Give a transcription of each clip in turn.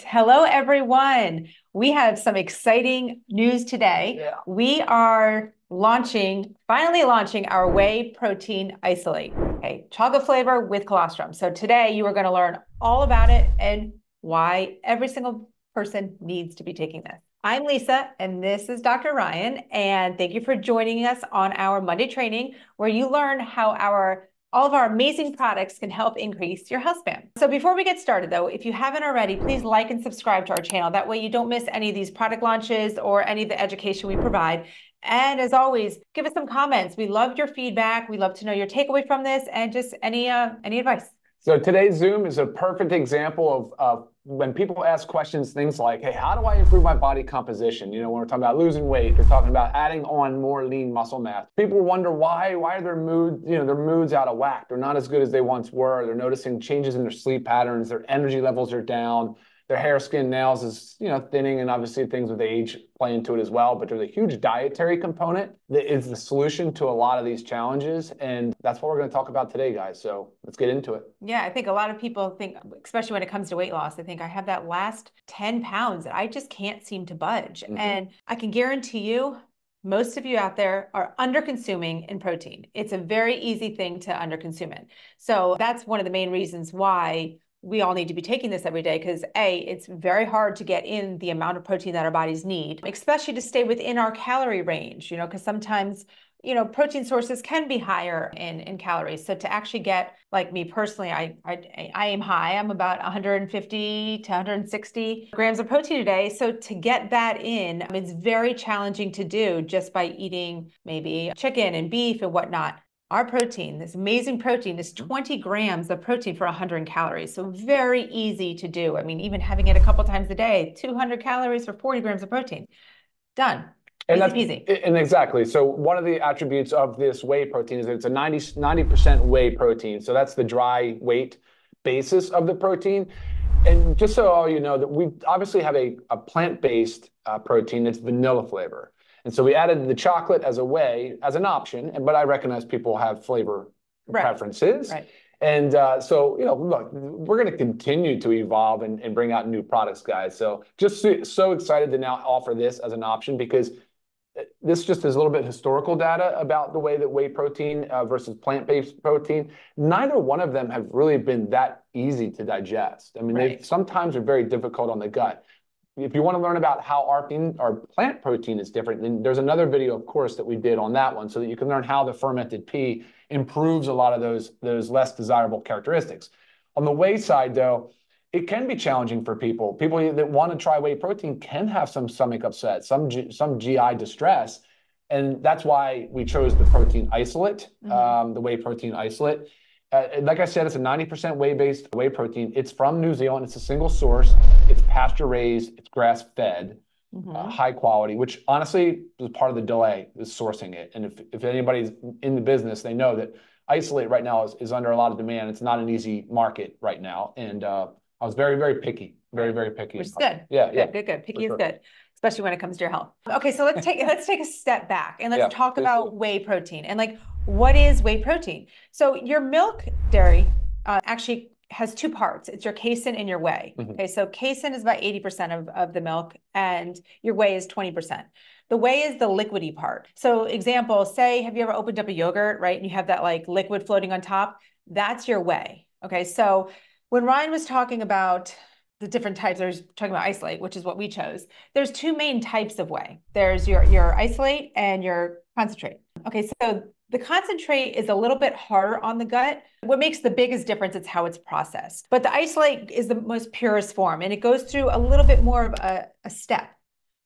Hello, everyone. We have some exciting news today. Yeah. We are finally launching our whey protein isolate, okay, chocolate flavor with colostrum. So today you are going to learn all about it and why every single person needs to be taking this. I'm Lisa, and this is Dr. Ryan, and thank you for joining us on our Monday training, where you learn how all of our amazing products can help increase your health span. So before we get started though, if you haven't already, please like and subscribe to our channel. That way you don't miss any of these product launches or any of the education we provide. And as always, give us some comments. We love your feedback. We love to know your takeaway from this and just any advice. So today's Zoom is a perfect example of when people ask questions, things like, hey, how do I improve my body composition? You know, when we're talking about losing weight, we're talking about adding on more lean muscle mass. People wonder why are their moods out of whack? They're not as good as they once were. They're noticing changes in their sleep patterns. Their energy levels are down. Their hair, skin, nails is, thinning, and obviously things with age play into it as well. But there's a huge dietary component that is the solution to a lot of these challenges. And that's what we're going to talk about today, guys. So let's get into it. Yeah, I think a lot of people think, especially when it comes to weight loss, they think I have that last 10 pounds that I just can't seem to budge. Mm-hmm. And I can guarantee you, most of you out there are under-consuming in protein. It's a very easy thing to under-consume it. So that's one of the main reasons why we all need to be taking this every day, because it's very hard to get in the amount of protein that our bodies need, especially to stay within our calorie range, because sometimes, protein sources can be higher in calories. So to actually get, like me personally, I aim high. I'm about 150 to 160 grams of protein a day. So to get that in, it's very challenging to do just by eating maybe chicken and beef and whatnot. Our protein, this amazing protein, is 20 grams of protein for 100 calories. So very easy to do. I mean, even having it a couple times a day, 200 calories for 40 grams of protein. Done. And easy. And exactly. So one of the attributes of this whey protein is that it's a 90% whey protein. So that's the dry weight basis of the protein. And just so all you know, that we obviously have a plant-based protein that's vanilla flavor. And so we added the chocolate as a whey, as an option, but I recognize people have flavor preferences. Right. And so, look, we're going to continue to evolve and bring out new products, guys. So just so excited to now offer this as an option, because this just is a little bit historical data about the way that whey protein versus plant-based protein. Neither one of them have really been that easy to digest. I mean, they sometimes are very difficult on the gut. If you want to learn about how our plant protein is different, then there's another video, of course, that we did on that one, so that you can learn how the fermented pea improves a lot of those less desirable characteristics. On the whey side, though, it can be challenging for people. People that want to try whey protein can have some stomach upset, some GI distress, and that's why we chose the protein isolate, the whey protein isolate. Like I said, it's a 90% whey-based whey protein. It's from New Zealand. It's a single source. It's pasture-raised. It's grass-fed, high quality, which honestly was part of the delay, is sourcing it. And if anybody's in the business, they know that isolate right now is under a lot of demand. It's not an easy market right now. And I was very, very picky, very, very picky. Which is good. Yeah. Good. Picky is good, especially when it comes to your health. Okay, so let's take a step back and let's talk about whey protein and what is whey protein? So your milk dairy actually has two parts. It's your casein and your whey. Okay, so casein is about 80% of the milk and your whey is 20%. The whey is the liquidy part. So example, say, have you ever opened up a yogurt, right? And you have that liquid floating on top? That's your whey. Okay, so when Ryan was talking about the different types, there's talking about isolate, which is what we chose. There's two main types of whey. There's your isolate and your concentrate. Okay, so the concentrate is a little bit harder on the gut. What makes the biggest difference is how it's processed. But the isolate is the most purest form, and it goes through a little bit more of a step,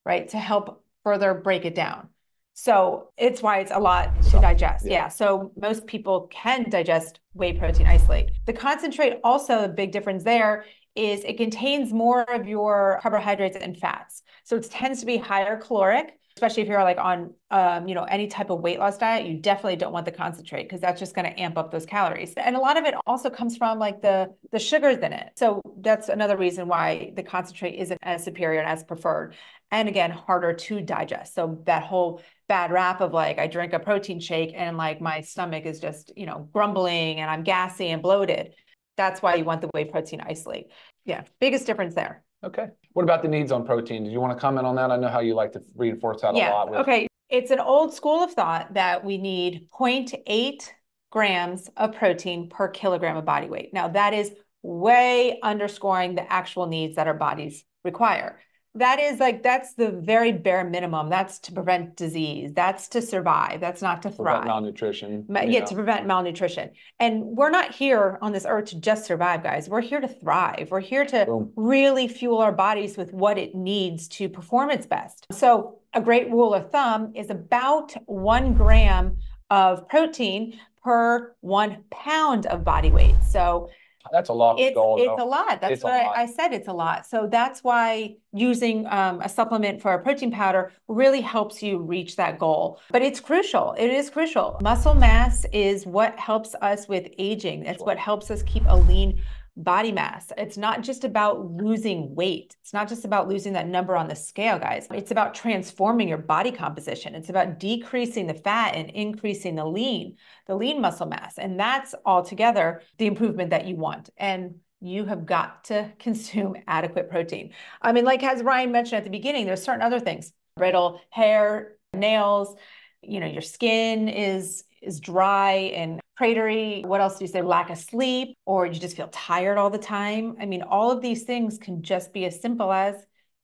right, to help further break it down. So it's why it's a lot to digest. Yeah. So most people can digest whey protein isolate. The concentrate, also a big difference there is it contains more of your carbohydrates and fats. So it tends to be higher caloric, especially if you're on any type of weight loss diet. You definitely don't want the concentrate, because that's just going to amp up those calories. And a lot of it also comes from the sugars in it. So that's another reason why the concentrate isn't as superior and as preferred. And again, harder to digest. So that whole bad rap of I drink a protein shake and my stomach is just, grumbling and I'm gassy and bloated. That's why you want the whey protein isolate. Yeah, biggest difference there. Okay. What about the needs on protein? Did you want to comment on that? I know how you like to reinforce that a lot. Okay. It's an old school of thought that we need 0.8 grams of protein per kilogram of body weight. Now, that is way underscoring the actual needs that our bodies require. That is that's the very bare minimum. That's to prevent disease. That's to survive. That's not to thrive. Prevent malnutrition. To prevent malnutrition. And we're not here on this earth to just survive, guys. We're here to thrive. We're here to really fuel our bodies with what it needs to perform its best. So a great rule of thumb is about 1 gram of protein per 1 pound of body weight. So that's a lot of gold. It's a lot. That's what I said. It's a lot. So that's why using a supplement for a protein powder really helps you reach that goal. But it's crucial. It is crucial. Muscle mass is what helps us with aging. It's what helps us keep a lean body mass. It's not just about losing weight. It's not just about losing that number on the scale, guys. It's about transforming your body composition. It's about decreasing the fat and increasing the lean muscle mass. And that's altogether the improvement that you want. And you have got to consume adequate protein. I mean, like as Ryan mentioned at the beginning, there's certain other things, brittle hair, nails, your skin is dry and cratery. What else do you say? Lack of sleep, or you just feel tired all the time. I mean, all of these things can just be as simple as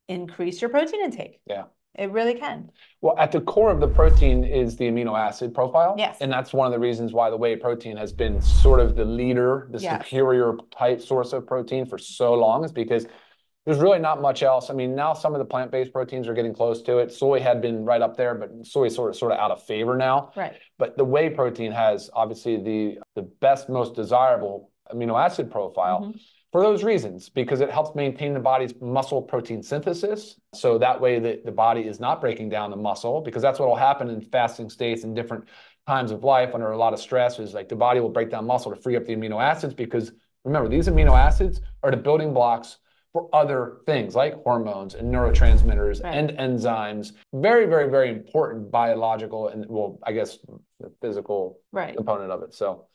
increase your protein intake. Yeah. It really can. Well, at the core of the protein is the amino acid profile. Yes. And that's one of the reasons why the whey protein has been sort of the leader, the superior type source of protein for so long, is because there's really not much else. I mean, now some of the plant-based proteins are getting close to it. Soy had been right up there, but soy is sort of out of favor now. Right. But the whey protein has obviously the best, most desirable amino acid profile for those reasons, because it helps maintain the body's muscle protein synthesis. So that way the body is not breaking down the muscle, because that's what will happen in fasting states and different times of life under a lot of stress, is like the body will break down muscle to free up the amino acids, because remember, these amino acids are the building blocks for other things like hormones and neurotransmitters and enzymes. Very, very, very important biological and, well, I guess the physical component of it. So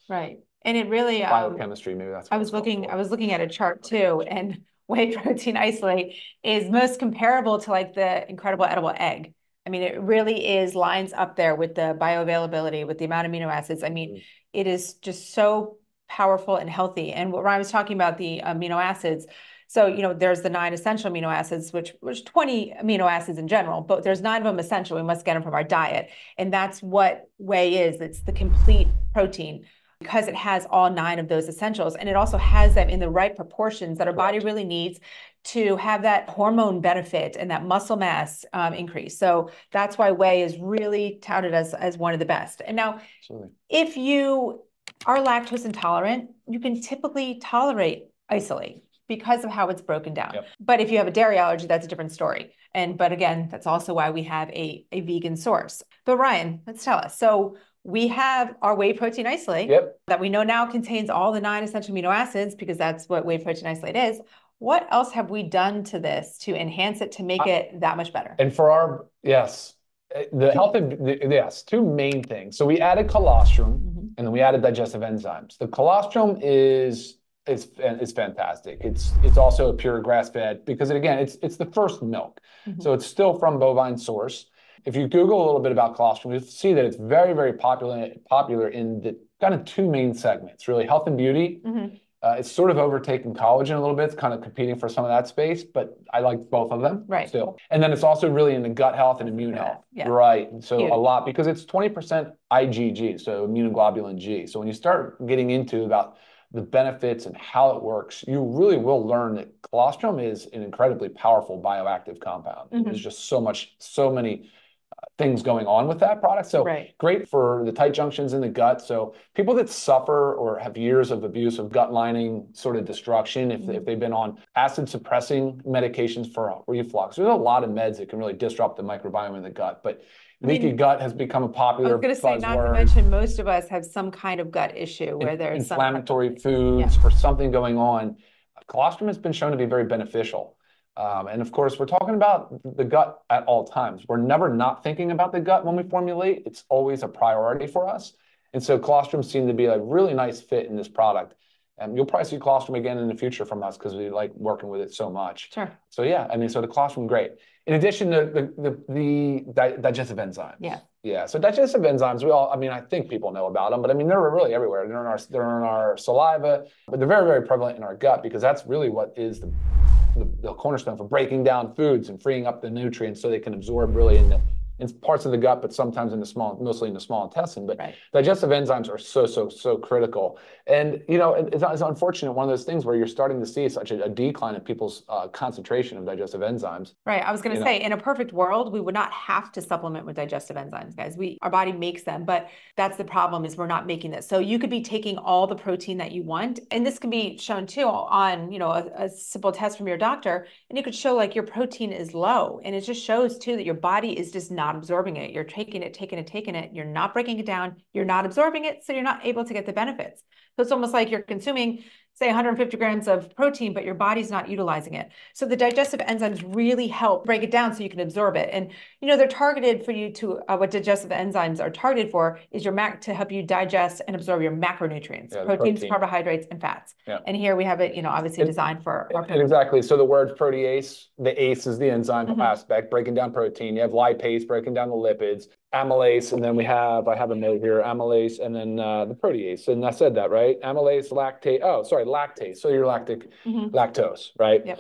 and it really biochemistry, maybe that's what I was looking at a chart too, and whey protein isolate is most comparable to like the incredible edible egg. I mean, it really lines up there with the bioavailability, with the amount of amino acids. I mean, it is just so powerful and healthy. And what Ryan was talking about, the amino acids. So, there's the 9 essential amino acids, which 20 amino acids in general, but there's 9 of them essential. We must get them from our diet. And that's what whey is. It's the complete protein, because it has all 9 of those essentials. And it also has them in the right proportions that our body really needs to have that hormone benefit and that muscle mass increase. So that's why whey is really touted as one of the best. And now, if you are lactose intolerant, you can typically tolerate isolate because of how it's broken down. But if you have a dairy allergy, that's a different story. But again, that's also why we have a vegan source. But Ryan, let's tell us. So we have our whey protein isolate that we know now contains all the 9 essential amino acids, because that's what whey protein isolate is. What else have we done to this to enhance it, to make it that much better? And for our, the health of, 2 main things. So we added colostrum and then we added digestive enzymes. The colostrum is fantastic. It's also a pure grass-fed, because it's the first milk. So it's still from bovine source. If you Google a little bit about colostrum, you'll see that it's very, very popular in the kind of 2 main segments, really health and beauty. It's sort of overtaken collagen a little bit. It's kind of competing for some of that space, but I like both of them still. And then it's also really in the gut health and immune health. So a lot, because it's 20% IgG, so immunoglobulin G. So when you start getting into about the benefits and how it works, you really will learn that colostrum is an incredibly powerful bioactive compound. There's just so many things going on with that product. So great for the tight junctions in the gut. So people that suffer or have years of abuse of gut lining sort of destruction, if they've been on acid suppressing medications for reflux, there's a lot of meds that can really disrupt the microbiome in the gut. But leaky gut has become a popular buzzword. I was going to say, not to mention, most of us have some kind of gut issue where there's inflammatory foods or something going on. Colostrum has been shown to be very beneficial. And of course, we're talking about the gut at all times. We're never not thinking about the gut when we formulate. It's always a priority for us. And so colostrum seemed to be a really nice fit in this product. And you'll probably see colostrum again in the future from us because we like working with it so much. Sure. So yeah, I mean, so the colostrum, great. In addition to the digestive enzymes. Yeah. Yeah. So digestive enzymes, I mean, I think people know about them, but I mean, they're really everywhere. They're in our saliva, but they're very, very prevalent in our gut because that's really what is the cornerstone for breaking down foods and freeing up the nutrients so they can absorb really in parts of the gut, but sometimes mostly in the small intestine. But digestive enzymes are so critical. And, you know, it's unfortunate, one of those things where you're starting to see such a decline in people's concentration of digestive enzymes. Right. I was going to say, in a perfect world, we would not have to supplement with digestive enzymes, guys. Our body makes them, but that's the problem, is we're not making this. So you could be taking all the protein that you want, and this can be shown too on, you know, a simple test from your doctor, and you could show like your protein is low, and it just shows too that your body is just not absorbing it. You're taking it. You're not breaking it down. You're not absorbing it. So you're not able to get the benefits. So it's almost like you're consuming, say, 150 grams of protein, but your body's not utilizing it. So the digestive enzymes really help break it down so you can absorb it. And, you know, they're targeted for you to, what digestive enzymes are targeted for is to help you digest and absorb your macronutrients, proteins, carbohydrates, and fats. Yeah. And here we have it, you know, obviously designed for our protein. Exactly. So the word protease, the ACE is the enzyme aspect, breaking down protein. You have lipase, breaking down the lipids, amylase, and then I have a note here, amylase, and then the protease. And I said that, right? Amylase, lactase, so your lactose, right? Yep.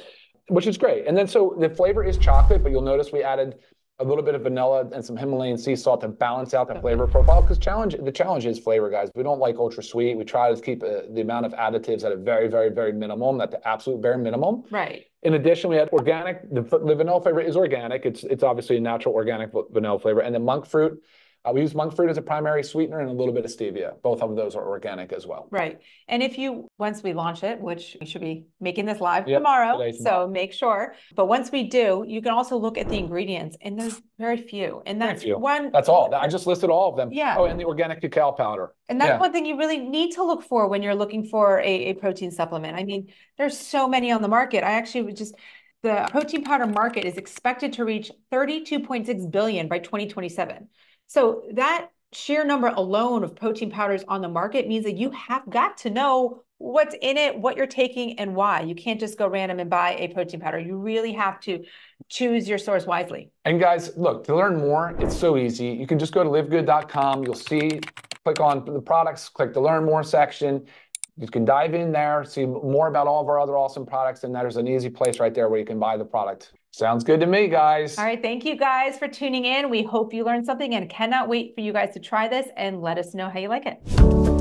Which is great. And then so the flavor is chocolate, but you'll notice we added a little bit of vanilla and some Himalayan sea salt to balance out the flavor profile, because the challenge is flavor, guys. We don't like ultra sweet. We try to keep the amount of additives at a very, very, very minimum, at the absolute bare minimum. Right. In addition, we had organic. The vanilla flavor is organic. It's obviously a natural organic vanilla flavor. And then monk fruit. We use monk fruit as a primary sweetener and a little bit of stevia. Both of those are organic as well. Right. And once we launch it, which we should be making this live tomorrow, so make sure. But once we do, you can also look at the ingredients, and there's very few. And that's That's all. I just listed all of them. Yeah. Oh, and the organic cacao powder. And that's one thing you really need to look for when you're looking for a protein supplement. I mean, there's so many on the market. The protein powder market is expected to reach 32.6 billion by 2027. So that sheer number alone of protein powders on the market means that you have got to know what's in it, what you're taking, and why. You can't just go random and buy a protein powder. You really have to choose your source wisely. And guys, look, to learn more, it's so easy. You can just go to livegood.com. You'll see, click on the products, click the learn more section. You can dive in there, see more about all of our other awesome products, and there's an easy place right there where you can buy the product. Sounds good to me, guys. All right. Thank you guys for tuning in. We hope you learned something and cannot wait for you guys to try this and let us know how you like it.